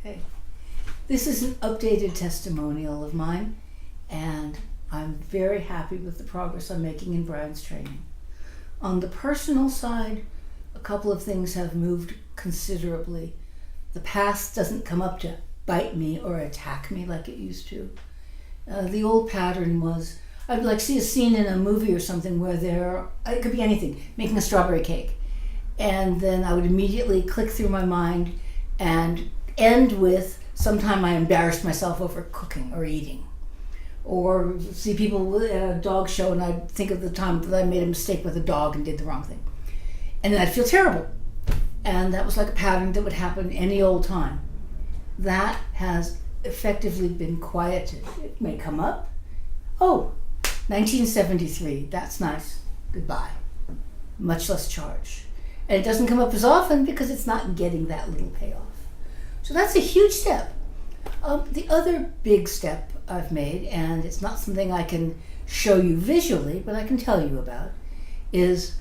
Okay. This is an updated testimonial of mine, and I'm very happy with the progress I'm making in Brian's training. On the personal side, a couple of things have moved considerably. The past doesn't come up to bite me or attack me like it used to. The old pattern was, I'd like see a scene in a movie or something where it could be anything, making a strawberry cake. And then I would immediately click through my mind and end with, sometime I embarrassed myself over cooking or eating. Or see people at a dog show and I'd think of the time that I made a mistake with a dog and did the wrong thing. And then I'd feel terrible. And that was like a pattern that would happen any old time. That has effectively been quieted. It may come up. Oh, 1973, that's nice. Goodbye. Much less charge. And it doesn't come up as often because it's not getting that little payoff. So that's a huge step. The other big step I've made, and it's not something I can show you visually, but I can tell you about, is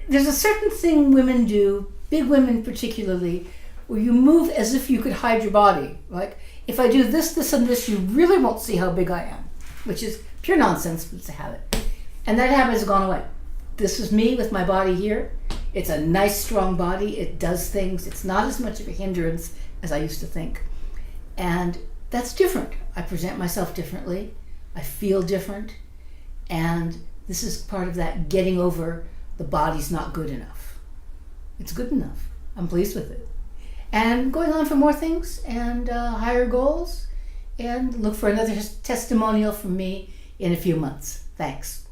there's a certain thing women do, big women particularly, where you move as if you could hide your body. Like, if I do this, this, and this, you really won't see how big I am, which is pure nonsense, but it's a habit. And that habit has gone away. This is me with my body here. It's a nice, strong body. It does things. It's not as much of a hindrance as I used to think. And that's different. I present myself differently. I feel different. And this is part of that getting over the body's not good enough. It's good enough. I'm pleased with it. And going on for more things and higher goals. And look for another testimonial from me in a few months. Thanks.